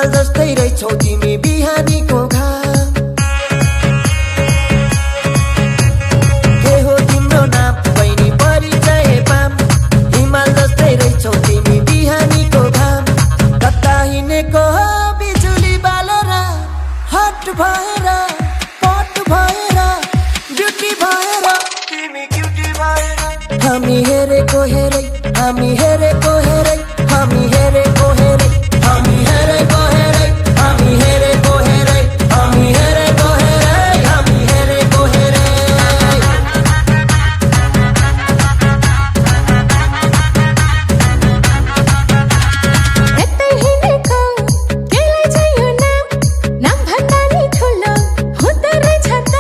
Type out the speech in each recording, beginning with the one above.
हिमाल जस्तै रहेछौ तिमी बिहानीको घाम के हो तिम्रो नाम बहिनी परिचय पाम हिमाल जस्तै रहेछौ तिमी बिहानीको घाम कता हिँडेको हो बिजुली बालेर हट भएर पट भएर ब्युटी भएर तिमी क्युटी भएर हामी हेरेको हेरै हामी हेरेको हेरै हामी हेरेको हेरै हामी हेरेको हेरै हामी हेरेको हेरै हामी हेरेको हेरै हामी हेरेको हेरै यतै हिँडेको केलाई चाहिँ यो नाम नाम भन्दा नि ठुलो हुँदो रहेछ त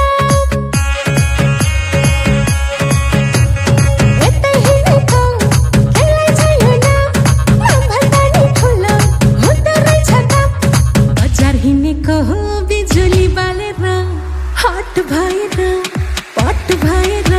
यतै हिँडेको केलाई चाहिँ यो नाम नाम भन्दा नि ठुलो हुँदो रहेछ त बजार हिँडेको हो बिजुली बालेर हट भएर पट भएर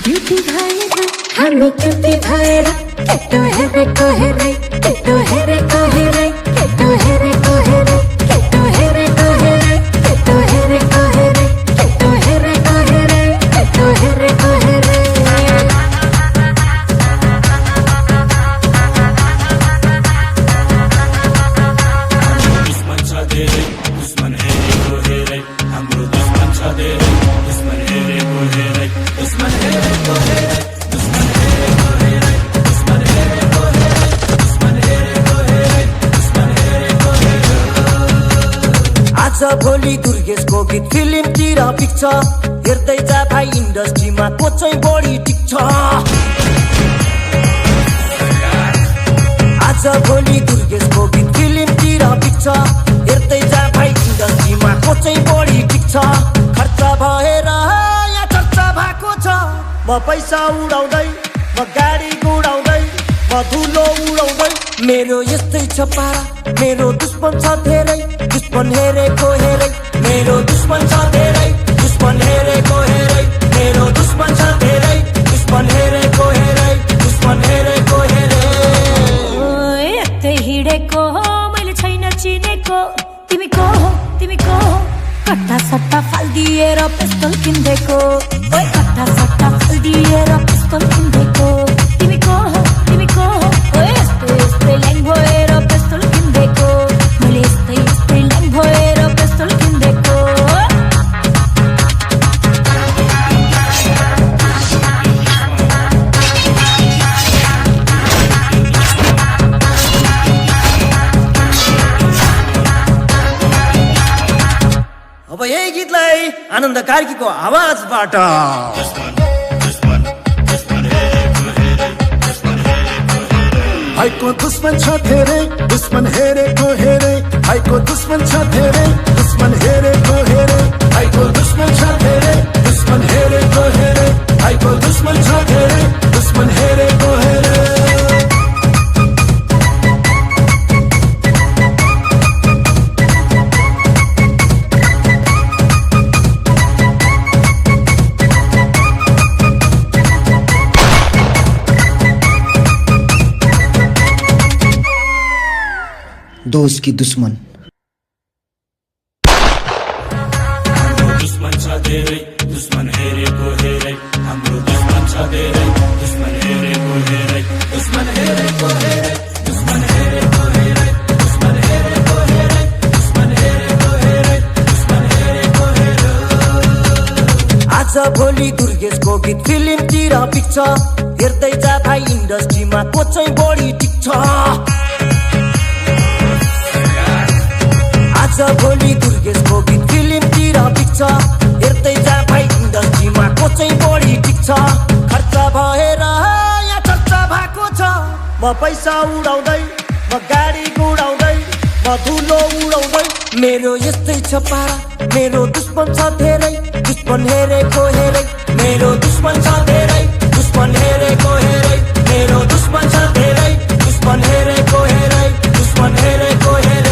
ब्युटी भएर हामी क्युटी भएर केटो हेरेको हेरै केटो हेरेको हेरै केटो हेरेको हेरै केटो हेरेको हेरै केटो हेरेको हेरै केटो हेरेको हेरै केटो हेरेको हेरै दुश्मन छ धेरै दुश्मन हेरेको हेरै हाम्रो दुश्मन छ धेरै दुश्मन हेरेको हेरै दुश्मन हेरेको हेरै दुश्मन हेरेको हेरै दुश्मन हेरेको हेरै दुश्मन हेरेको हेरै दुश्मन हेरेको हेरै आज भोलि दुर्गेशको गीत फिल्मतिर पिक्छ हेर्दै जा भाइ इन्डस्ट्रीमा को चाहिँ बढी टिक्छ आज भोलि दुर्गेशको गीत फिल्मतिर पिक्छ हेर्दै जा भाइ इन्डस्ट्रीमा को चाहिँ बढी टिक्छ खर्च भएर यहाँ चर्चा भएको छ म पैसा उडाउँदै म गाडी गुडाउँदै म धुलो उडाउँदै मेरो यस्तै छ पारा मेरो दुश्मन छ धेरै दुश्मन हेरेको हेरै मेरो दुश्मन छ धेरै दुश्मन हेरेको हेरै मेरो दुश्मन छ धेरै दुश्मन हेरेको हेरै दुश्मन हेरेको हेरै यतै हिँडेको हो मैले छैन चिनेको तिमी को हो कट्टा सट्टा फालिदिएर पिस्तोल किन्देको ओइ कट्टा सट्टा फालिदिएर पिस्तोल किन्देको तिमी को हो ओइ यस्तै ल्याङ भएर पिस्तोल किन्देको मैले यस्तै ल्याङ भएर पिस्तोल किन्देको अब यही गीतलाई आनन्द कार्कीको आवाजबाट भाइको दुश्मन छ धेरै दुश्मन हेरेको हेरै भाइको दुश्मन छ धेरै दुश्मन हेरेको हेरै भाइको दुश्मन छ धेरै दुश्मन हेरेको हेरै भाइको दुश्मन छ धेरै दुश्मन हेरेको हेरै दोस्त की दुश्मन हाम्रो दुश्मन छ धेरै दुश्मन हेरेको हेरै हाम्रो दुश्मन छ धेरै दुश्मन हेरेको हेरै दुश्मन हेरेको हेरै दुश्मन हेरेको हेरै दुश्मन हेरेको हेरै दुश्मन हेरेको हेरै दुश्मन हेरेको हेरै आज भोलि दुर्गेशको गीत फिल्मतिर पिक्छ हेर्दै जा भाइ इन्डस्ट्रीमा को चाहिँ बढी टिक्छ आज भोलि दुर्गेशको गीत फिल्मतिर पिक्छ हेर्दै जा भाइ इन्डस्ट्रीमा को चाहिँ बढी टिक्छ खर्च भएर यहाँ चर्चा भएको छ म पैसा उडाउँदै म गाडी गुडाउँदै म धुलो उडाउँदै मेरो यस्तै छ पारा मेरो दुश्मन छ धेरै दुश्मन हेरेको हेरै मेरो दुश्मन छ धेरै दुश्मन हेरेको हेरै मेरो दुश्मन छ धेरै दुश्मन हेरेको हेरै दुश्मन हेरेको हेरै